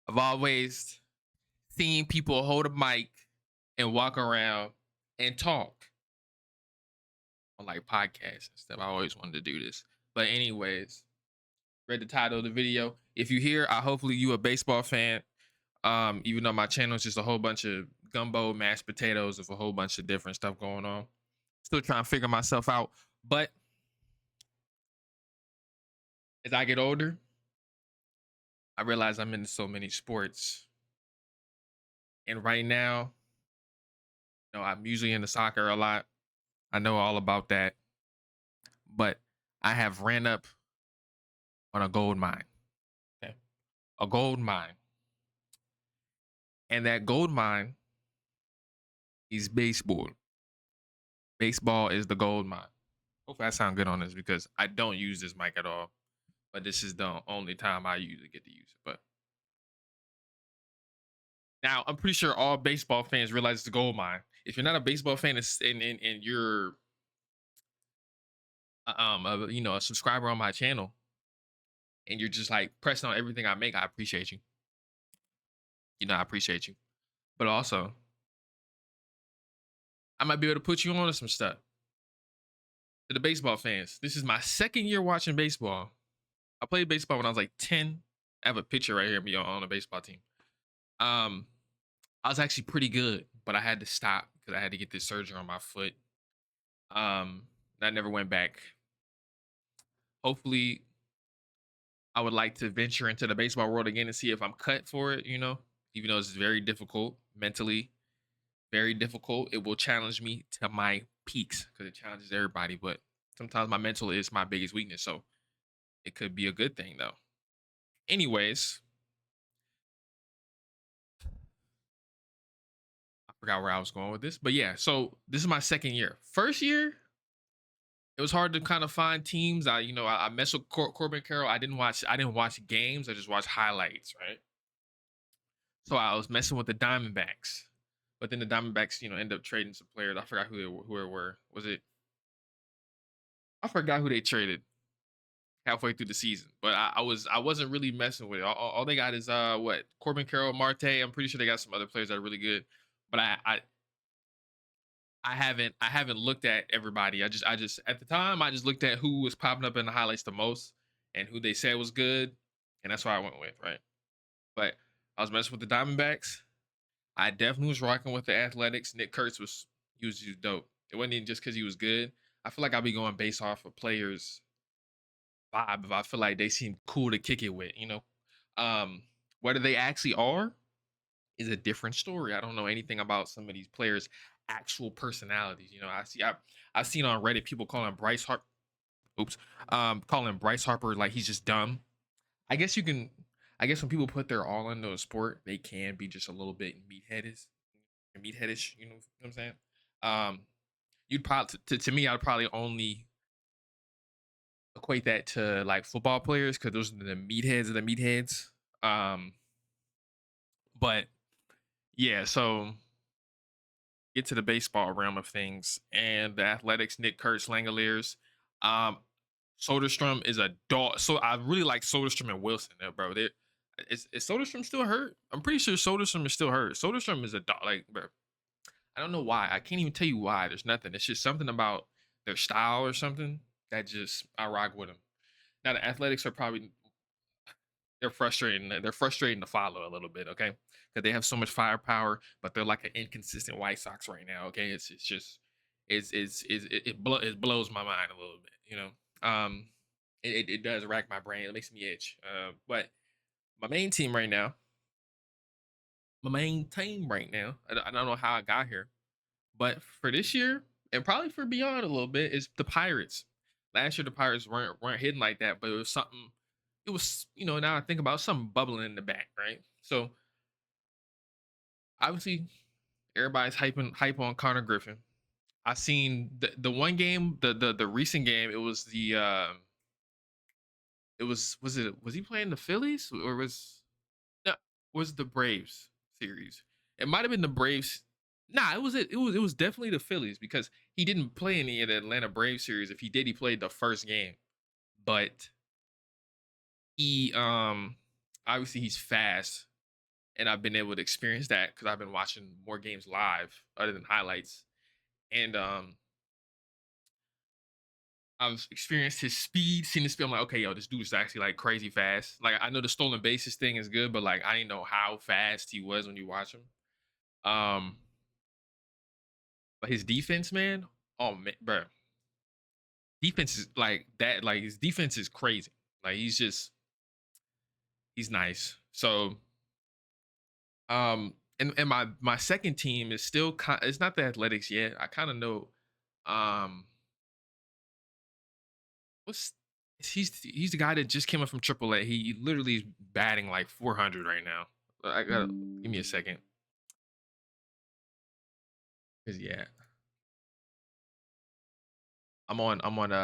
I've always seen people hold a mic and walk around and talk on like podcasts and stuff. I always wanted to do this. But anyways, read the title of the video. If you hear, hopefully you a baseball fan. Even though my channel is just a whole bunch of gumbo, mashed potatoes, with a whole bunch of different stuff going on. Still trying to figure myself out. But as I get older, I realize I'm into so many sports. And right now, I'm usually into soccer a lot. I know all about that. But I have ran up on a gold mine. Okay. A gold mine. And that gold mine is baseball. Baseball is the gold mine. Hopefully I sound good on this because I don't use this mic at all. But this is the only time I usually get to use it. But now I'm pretty sure all baseball fans realize it's a gold mine. If you're not a baseball fan and you're a subscriber on my channel and you're just like pressing on everything I make, I appreciate you. I appreciate you. But also, I might be able to put you on to some stuff. To the baseball fans, this is my second year watching baseball. I played baseball when I was like 10. I have a picture right here of me on a baseball team. Um, I was actually pretty good, but I had to stop because I had to get this surgery on my foot. I never went back. Hopefully, I would like to venture into the baseball world again and see if I'm cut for it, even though it's very difficult mentally, very difficult. It will challenge me to my peaks because it challenges everybody. But sometimes my mental is my biggest weakness. So it could be a good thing, though. Anyways, I forgot where I was going with this. But yeah, so this is my second year. First year, it was hard to kind of find teams. I messed with Corbin Carroll. I didn't watch games. I just watched highlights, right? So I was messing with the Diamondbacks, but then the Diamondbacks, end up trading some players. I forgot who it were. Was it? I forgot who they traded halfway through the season. But I wasn't really messing with it. All they got is what Corbin Carroll, Marte. I'm pretty sure they got some other players that are really good. But I haven't looked at everybody. I just at the time I just looked at who was popping up in the highlights the most and who they said was good, and that's what I went with, right? But I was messing with the Diamondbacks. I definitely was rocking with the Athletics. Nick Kurtz was dope. It wasn't even just because he was good. I feel like I'll be going based off of players' vibe if I feel like they seem cool to kick it with. Whether they actually are is a different story. I don't know anything about some of these players' actual personalities. I've seen on Reddit people calling Bryce Harper. Oops, calling Bryce Harper like he's just dumb. I guess you can. I guess when people put their all into a sport, they can be just a little bit meatheadish. You know what I'm saying? Um, you'd probably to me, I'd probably only equate that to like football players because those are the meatheads of the meatheads. Um, but yeah, so get to the baseball realm of things and the Athletics, Nick Kurtz, Langoliers. Um, Soderstrom is a dog. So I really like Soderstrom and Wilson, there, bro. Is Soderstrom still hurt? I'm pretty sure Soderstrom is still hurt. Soderstrom is a dog. Like, bro, I don't know why. I can't even tell you why. There's nothing. It's just something about their style or something that just I rock with them. Now the Athletics are probably they're frustrating. They're frustrating to follow a little bit, okay? Because they have so much firepower, but they're like an inconsistent White Sox right now. Okay, it's just it blows my mind a little bit. It does rack my brain. It makes me itch. But my main team right now, I don't know how I got here, but for this year and probably for beyond a little bit is the Pirates. Last year the Pirates weren't hitting like that, but it was something. It was now I think about something bubbling in the back, right? So obviously everybody's hype on Connor Griffin. I seen the one game, the recent game. It was was he playing the Phillies or no, was the Braves series? It might have been the Braves. Nah, it was definitely the Phillies because he didn't play any of the Atlanta Braves series. If he did, he played the first game. But he obviously he's fast. and I've been able to experience that because I've been watching more games live other than highlights. And I've experienced his speed, seen his speed. I'm like, okay, yo, this dude is actually like crazy fast. Like I know the stolen bases thing is good, but like I didn't know how fast he was when you watch him. Um, but his defense, man, oh man, bro, defense is like that. Like his defense is crazy. Like he's nice. So and my second team is still it's not the Athletics yet. I kind of know um what's he's the guy that just came up from AAA. He literally is batting like 400 right now. I gotta give me a second. Cause yeah, I'm on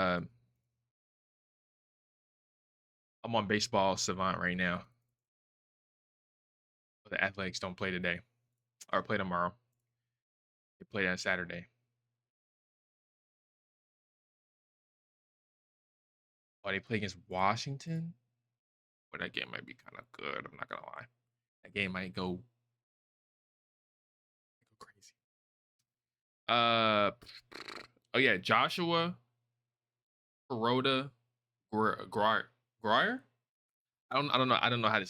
Baseball Savant right now. The Athletics don't play today or play tomorrow. They play on Saturday. Oh, they play against Washington. But that game might be kind of good. I'm not gonna lie. That game might go crazy. Uh oh yeah, Joshua Kuroda Grier. I don't know how to.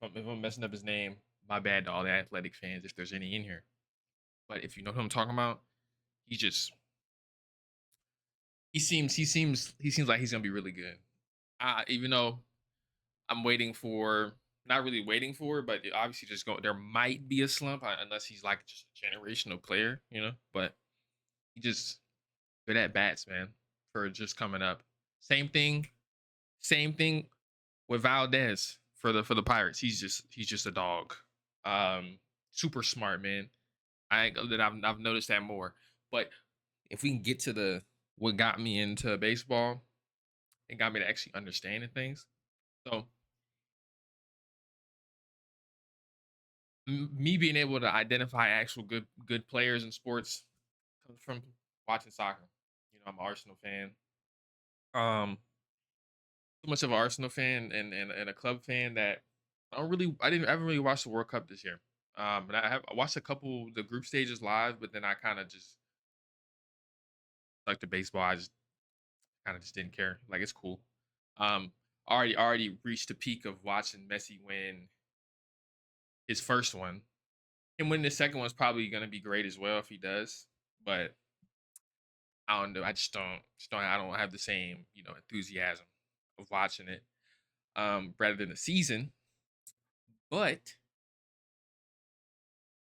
If I'm messing up his name, my bad to all the athletic fans if there's any in here. But if you know who I'm talking about, he just he seems like he's gonna be really good. Even though I'm waiting for not really waiting for, but obviously just going there might be a slump unless he's like just a generational player, you know. But he just good at bats, man, for just coming up. Same thing, same thing with Valdez for the Pirates. He's just a dog. Super smart, man. I've noticed that more. But if we can get to the what got me into baseball and got me to actually understanding things. So me being able to identify actual good players in sports comes from watching soccer. You know, I'm an Arsenal fan. Too much of an Arsenal fan and a club fan that I haven't really watched the World Cup this year. But I watched a couple the group stages live, but then I kind of just like the baseball. I just kind of just didn't care. Like it's cool. Um, already reached the peak of watching Messi win his first one, and when the second one's probably gonna be great as well if he does. But I don't know. I just don't. I don't have the same enthusiasm of watching it rather than the season. But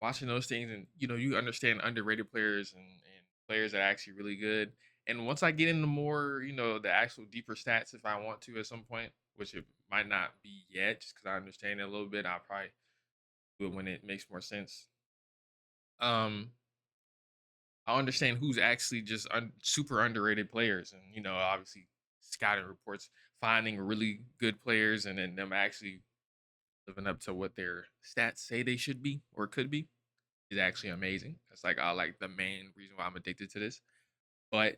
watching those things and you understand underrated players and players that are actually really good. And once I get into more the actual deeper stats if I want to at some point, which it might not be yet just because I understand it a little bit, I'll probably do it when it makes more sense. um I understand who's actually just super underrated players, and obviously scouting reports finding really good players and then them actually living up to what their stats say they should be or could be is actually amazing. That's like like the main reason why I'm addicted to this. But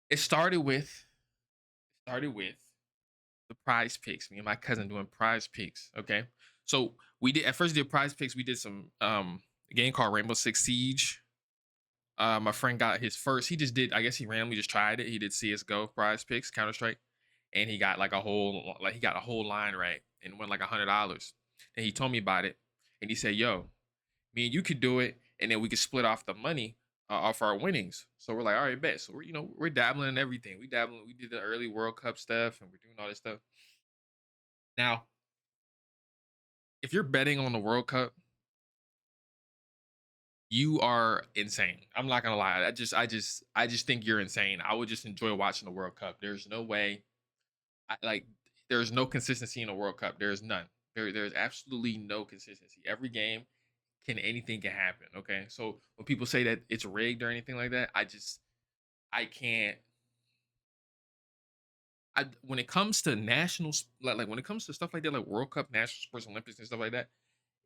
it started with the prize picks. Me and my cousin doing prize picks. Okay. So we did at first did prize picks, we did some a game called Rainbow Six Siege. My friend got his first, he just did, I guess he randomly just tried it. He did CSGO prize picks, Counter Strike, and he got like he got a whole line right and won like $100. And he told me about it and he said, yo, me and you could do it, and then we could split off the money off our winnings. So we're like, all right, bet. So we're dabbling in everything. We dabbling. We did the early World Cup stuff, and we're doing all this stuff. Now, if you're betting on the World Cup, you are insane. I'm not gonna lie. I just think you're insane. I would just enjoy watching the World Cup. There's no way. Like there's no consistency in the World Cup. There's none. There's absolutely no consistency. Every game anything can happen. Okay, so when people say that it's rigged or anything like that, I can't. When it comes to nationals, like when it comes to stuff like that, like World Cup, National Sports Olympics, and stuff like that,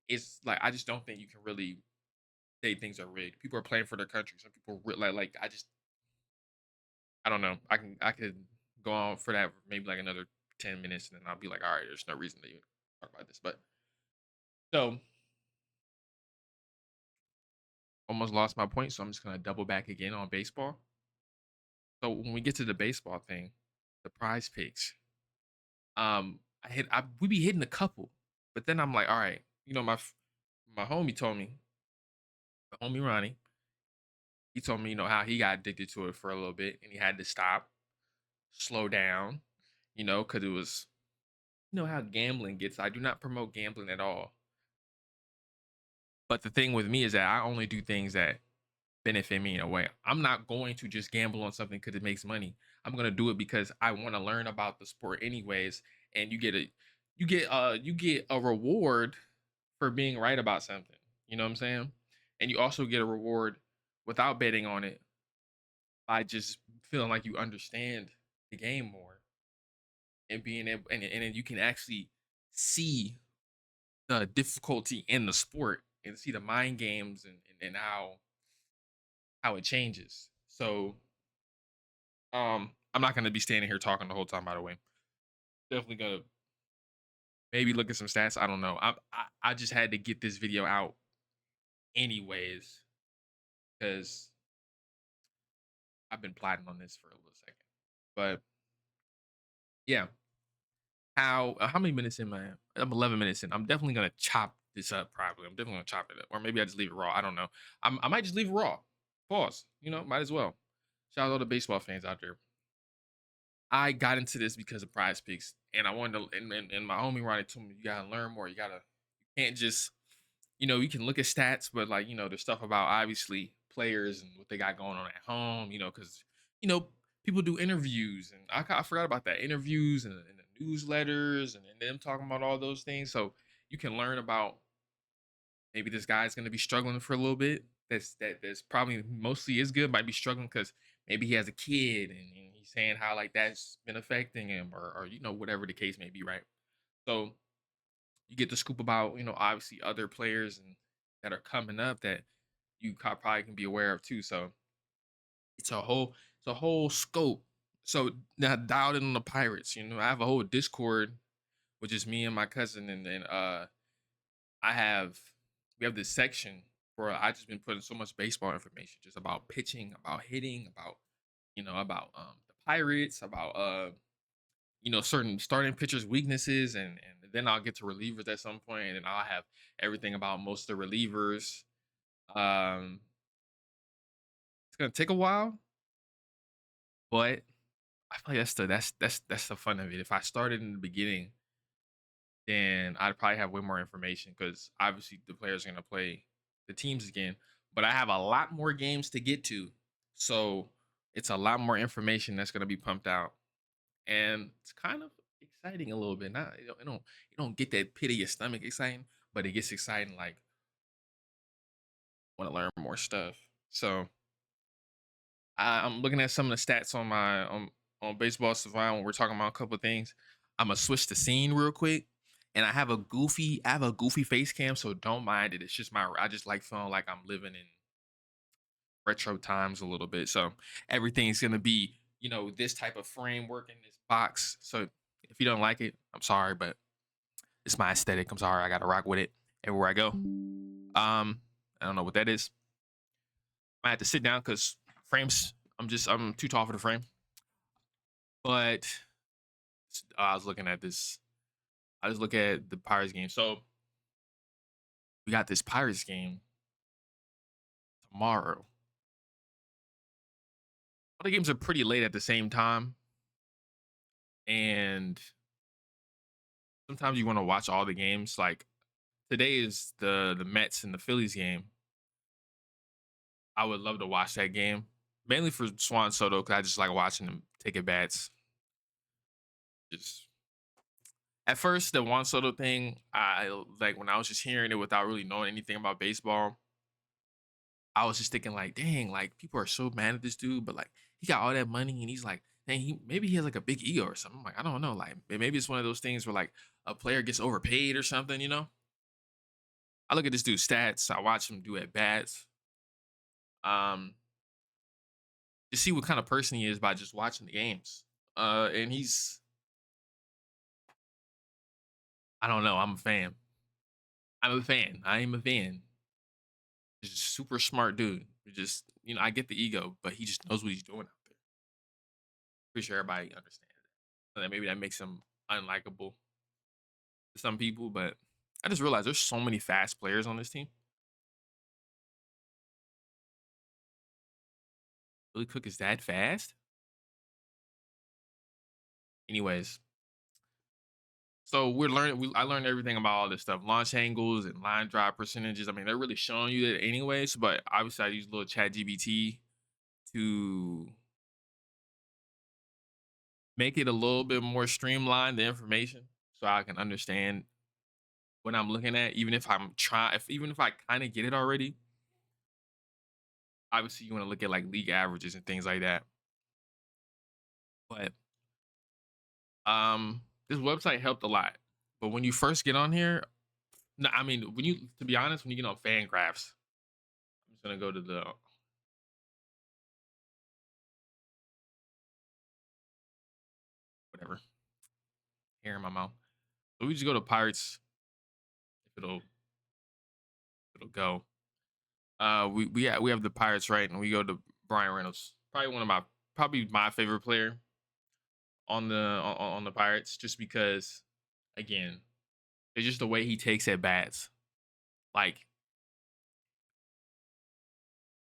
it's like I just don't think you can really say things are rigged. People are playing for their country. Some people like I don't know. I could go on for that for maybe like another 10 minutes, and then I'll be like, all right, there's no reason to. talk about this, but so almost lost my point, so I'm just gonna double back again on baseball. So when we get to the baseball thing, the prize picks, we be hitting a couple, but then I'm like, all right, my homie told me, my homie Ronnie, he told me, how he got addicted to it for a little bit and he had to stop, slow down, because it was, how gambling gets. I do not promote gambling at all. But the thing with me is that I only do things that benefit me in a way. I'm not going to just gamble on something because it makes money. I'm gonna do it because I want to learn about the sport anyways. And you get a reward for being right about something. You know what I'm saying? And you also get a reward without betting on it by just feeling like you understand the game more and being able and then you can actually see the difficulty in the sport and see the mind games and how it changes. So I'm not gonna be standing here talking the whole time, by the way. Definitely gonna maybe look at some stats. I don't know. I just had to get this video out anyways because I've been plotting on this for a little second. But yeah, how many minutes in my I'm 11 minutes in. I'm definitely gonna chop this up probably. I'm definitely gonna chop it up. Or maybe I just leave it raw. I don't know. I might just leave it raw. Pause. Might as well. Shout out to all the baseball fans out there. I got into this because of prize picks. And I wanted to and my homie Ronnie told me you gotta learn more. You can't just you can look at stats, but like, there's stuff about obviously players and what they got going on at home, because you know, people do interviews and I forgot about that. Interviews and the newsletters and them talking about all those things. So you can learn about maybe this guy's gonna be struggling for a little bit. That's probably mostly is good, might be struggling because maybe he has a kid and he's saying how like that's been affecting him or whatever the case may be, right? So you get the scoop about obviously other players and that are coming up that probably can be aware of too. So it's a whole scope. So now dialed in on the Pirates. I have a whole Discord, which is me and my cousin, and I have we have this section where I just been putting so much baseball information, just about pitching, about hitting, about the Pirates, about certain starting pitchers' weaknesses, and then I'll get to relievers at some point, and then I'll have everything about most of the relievers. Um, it's gonna take a while, but I feel like that's the fun of it. If I started in the beginning, then I'd probably have way more information because obviously the players are gonna play the teams again. But I have a lot more games to get to, so it's a lot more information that's gonna be pumped out, and it's kind of exciting a little bit. Not you don't get that pit of your stomach exciting, but it gets exciting like want to learn more stuff. So I'm looking at some of the stats on Baseball Savant when we're talking about a couple of things. I'm gonna switch the scene real quick, and I have a goofy face cam, so don't mind it. It's just I just like feeling like I'm living in retro times a little bit. So everything's gonna be this type of framework in this box. So if you don't like it, I'm sorry, but it's my aesthetic. I'm sorry, I gotta rock with it everywhere I go. I don't know what that is. I had to sit down because frames. I'm too tall for the frame. But I was looking at this. I just look at the Pirates game. So we got this Pirates game tomorrow. All the games are pretty late at the same time, and sometimes you want to watch all the games. Like today is the Mets and the Phillies game. I would love to watch that game, mainly for Swan Soto because I just like watching him take at bats. Just at first, the Juan Soto thing, I like when I was just hearing it without really knowing anything about baseball. I was just thinking like, dang, like people are so mad at this dude, but like he got all that money and he's like, dang, maybe he has like a big ego or something. I'm like, I don't know, like maybe it's one of those things where like a player gets overpaid or something. I look at this dude's stats, I watch him do at bats, um, to see what kind of person he is by just watching the games. And I don't know. I'm a fan. I'm a fan. I am a fan. He's a super smart dude. Just I get the ego, but he just knows what he's doing out there. Pretty sure everybody understands it. So that maybe that makes him unlikable to some people, but I just realized there's so many fast players on this team. Billy Cook is that fast? Anyways, so we're learning. I learned everything about all this stuff, launch angles and line drive percentages. I mean, they're really showing you that anyways. But obviously, I use a little Chat GBT to make it a little bit more streamlined the information, so I can understand what I'm looking at. Even if I'm trying, even if I kind of get it already, obviously you want to look at like league averages and things like that. But this website helped a lot. But when you first get on here, no, I mean, when you to be honest, when you get on fan graphs, I'm just gonna go to the whatever hair in my mouth. So we just go to Pirates. If it'll go. We have the Pirates right, and we go to Brian Reynolds. Probably my favorite player on the Pirates, just because again, it's just the way he takes at bats. Like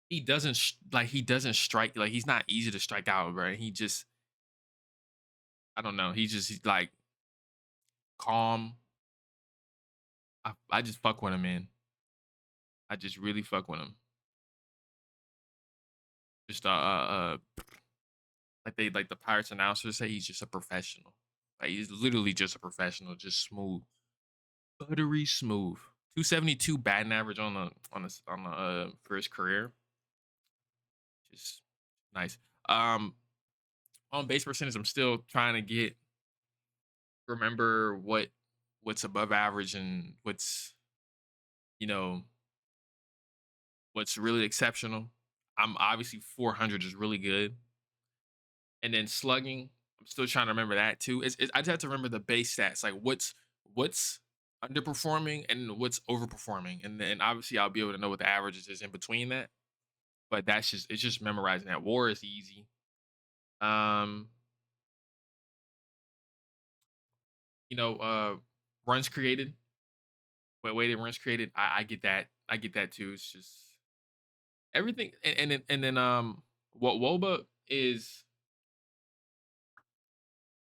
he doesn't strike, like he's not easy to strike out, right? He just I don't know. He's like calm. I just fuck with him, man. I just really fuck with him. Just like the Pirates announcers say, he's just a professional. Like he's literally just a professional, just smooth, buttery smooth. 272 batting average on the for his career. Just nice. Um, on base percentage, I'm still trying to remember what's above average and you know what's really exceptional. I'm obviously 400 is really good, and then slugging, I'm still trying to remember that too. I just have to remember the base stats, like what's underperforming and what's overperforming, and then obviously I'll be able to know what the averages is in between that. But it's just memorizing that. WAR is easy. Um, runs created, weighted runs created. I get that. I get that too. It's just everything, and then what WOBA is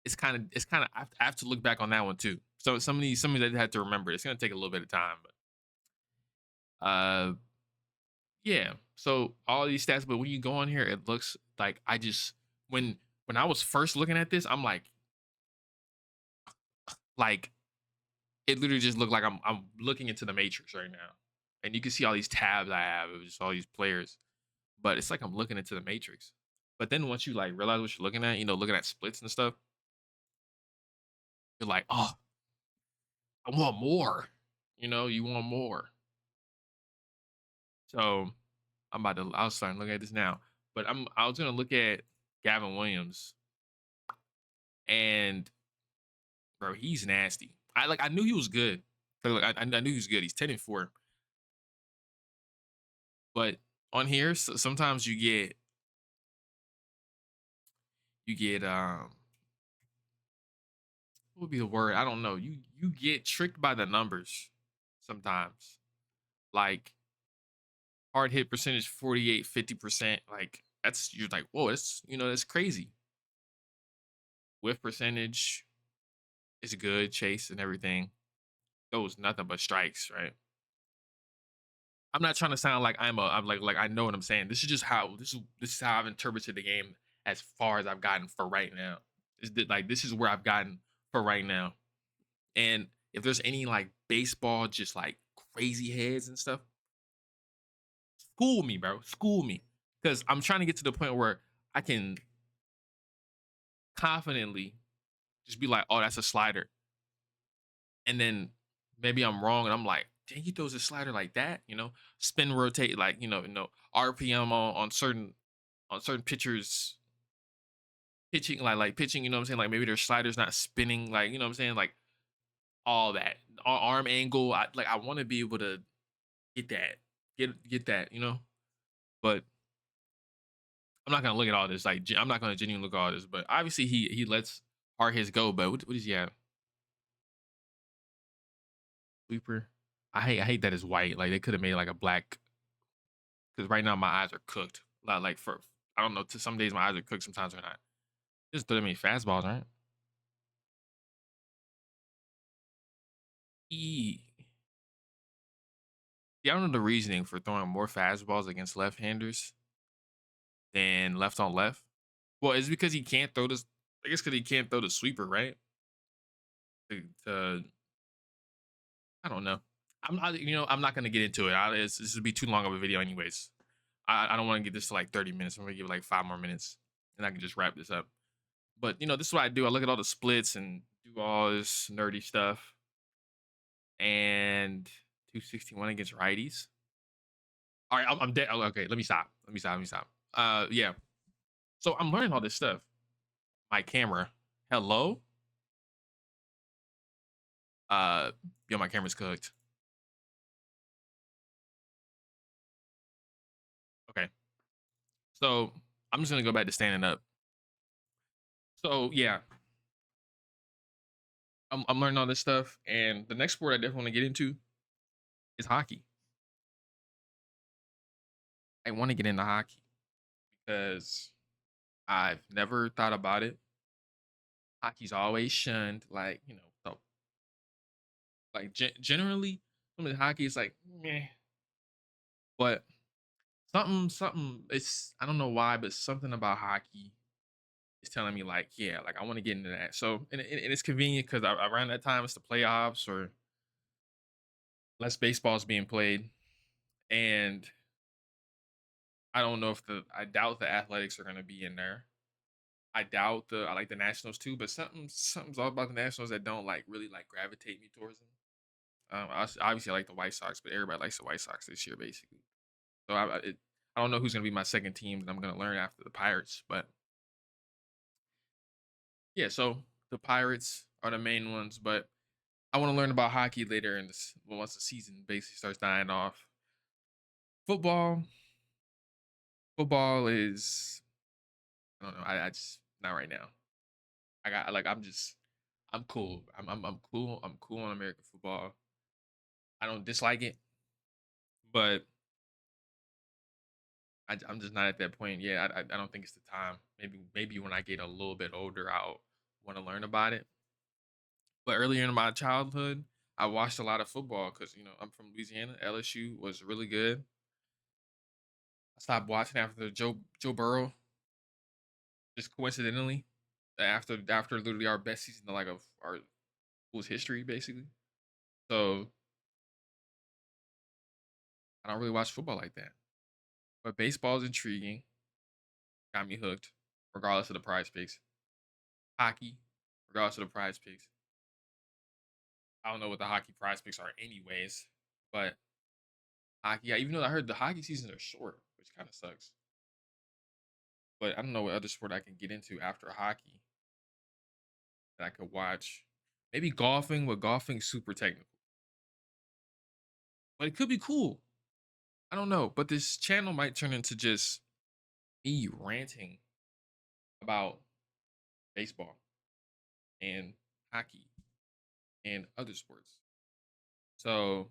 it's kind of I have to look back on that one too. So some of these I had to remember. It's gonna take a little bit of time, but yeah. So all these stats, but when you go on here, it looks like when when I was first looking at this, I'm like it literally just looked like I'm looking into the matrix right now, and you can see all these tabs I have of just all these players, but it's like I'm looking into the matrix. But then once you like realize what you're looking at, looking at splits and stuff, you're like, oh, I want more. You want more. So I'll start looking at this now. But I was gonna look at Gavin Williams, and bro, he's nasty. I knew he was good. I knew he was good. He's 10-4. But on here, sometimes you get what would be the word? I don't know. You get tricked by the numbers sometimes. Like hard hit percentage 48, 50%. Like you're like, whoa, that's crazy. Whiff percentage is good, chase and everything. Those nothing but strikes, right? I'm not trying to sound like I'm like I know what I'm saying. This is how I've interpreted the game as far as I've gotten for right now. This is where I've gotten for right now. And if there's any like baseball, just like crazy heads and stuff, school me, bro. School me. Because I'm trying to get to the point where I can confidently just be like, oh, that's a slider. And then maybe I'm wrong and I'm like, dang, he throws a slider like that, spin rotate, like, RPM on certain pitchers pitching, like pitching, you know what I'm saying? Like maybe their slider's not spinning, like, you know what I'm saying? Like all that arm angle. I want to be able to get that, get that, you know. But I'm not gonna look at all this. Like I'm not gonna genuinely look at all this. But obviously he lets hard hits go. But what does he have? Sweeper. I hate that it's white. Like they could have made like a black, because right now my eyes are cooked. Like for I don't know. To some days my eyes are cooked. Sometimes they're not. Just throw me fastballs, right? E. Yeah, I don't know the reasoning for throwing more fastballs against left-handers than left on left. Well, it's because he can't throw this. I guess because he can't throw the sweeper, right? To I don't know. I'm not. I'm not gonna get into it. This would be too long of a video, anyways. I don't want to get this to like 30 minutes. I'm gonna give it like 5 more minutes, and I can just wrap this up. But this is what I do. I look at all the splits and do all this nerdy stuff. And 261 against righties. All right, I'm dead. Oh, okay, let me stop. Let me stop. Yeah. So I'm learning all this stuff. My camera. Hello. Uh, yo, my camera's cooked. Okay. So I'm just gonna go back to standing up. So yeah, I'm learning all this stuff, and the next sport I definitely want to get into is hockey. I want to get into hockey because I've never thought about it. Hockey's always shunned, like so, like generally, some of the hockey is like meh, but something. It's I don't know why, but something about hockey is telling me like yeah, like I want to get into that. So and it's convenient because around that time it's the playoffs or less baseball's being played, and I don't know if I doubt the Athletics are going to be in there. I like the Nationals too, but something's all about the Nationals that don't like really like gravitate me towards them. Obviously I like the White Sox, but everybody likes the White Sox this year basically. So I don't know who's gonna be my second team that I'm gonna learn after the Pirates, but yeah. So the Pirates are the main ones, but I want to learn about hockey later in this. Well, once the season basically starts dying off. Football, football is I don't know. I just not right now. I got like I'm cool. I'm cool. I'm cool on American football. I don't dislike it, but I'm just not at that point. Yeah, I don't think it's the time. Maybe when I get a little bit older, I'll want to learn about it. But earlier in my childhood, I watched a lot of football because I'm from Louisiana. LSU was really good. I stopped watching after Joe Burrow, just coincidentally, after literally our best season of our school's history, basically. So I don't really watch football like that. But baseball is intriguing. Got me hooked, regardless of the prize picks. Hockey, regardless of the prize picks. I don't know what the hockey prize picks are, anyways. But hockey, yeah, even though I heard the hockey seasons are short, which kind of sucks. But I don't know what other sport I can get into after hockey that I could watch. Maybe golfing, but golfing's super technical. But it could be cool. I don't know. But this channel might turn into just me ranting about baseball and hockey and other sports. So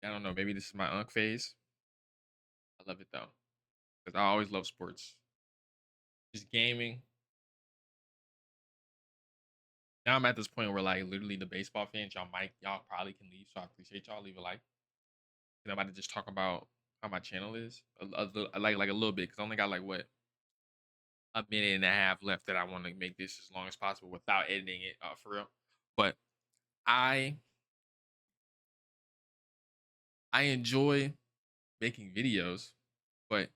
I don't know. Maybe this is my unk phase. I love it though because I always love sports. Just gaming. Now I'm at this point where like literally the baseball fans, y'all probably can leave. So I appreciate y'all. Leave a like. And I'm about to just talk about how my channel is like a little bit because I only got like what a minute and a half left that I want to make this as long as possible without editing it for real. But I I enjoy making videos, but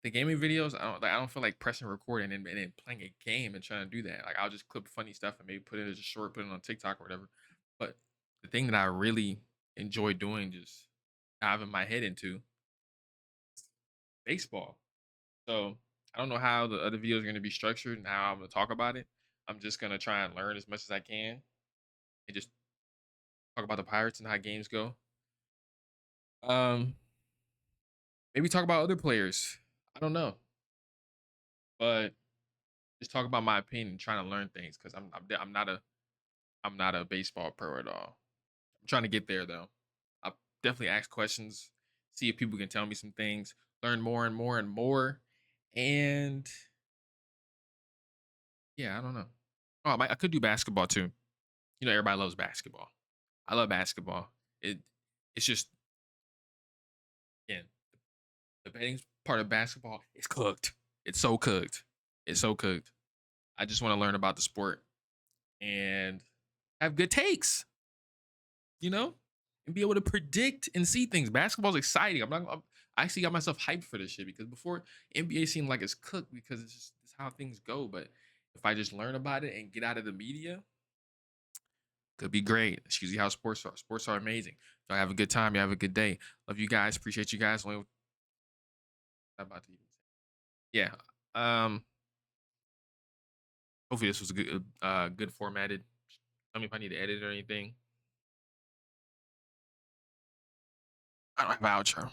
the gaming videos I don't feel like pressing record and then playing a game and trying to do that. Like I'll just clip funny stuff and maybe put it as a short, put it on TikTok or whatever. But the thing that I really enjoy doing, just diving my head into baseball. So I don't know how the other videos are going to be structured and how I'm going to talk about it. I'm just going to try and learn as much as I can. and just talk about the Pirates and how games go. Um, maybe talk about other players. I don't know, but just talk about my opinion and trying to learn things because I'm not a baseball pro at all. I'm trying to get there though. I definitely ask questions, see if people can tell me some things, learn more and more and more, and yeah, I don't know. Oh, I could do basketball too. You know, everybody loves basketball. I love basketball. It it's just again the betting part of basketball is cooked. It's so cooked. It's so cooked. I just want to learn about the sport and have good takes, you know, and be able to predict and see things. Basketball's exciting. I actually got myself hyped for this shit because before NBA seemed like it's cooked because it's how things go. But if I just learn about it and get out of the media, could be great. It's usually how sports are. Sports are amazing. So have a good time. You have a good day. Love you guys. Appreciate you guys. About to even say. Yeah. Hopefully this was good formatted. Tell me if I need to edit or anything. I don't have an outro.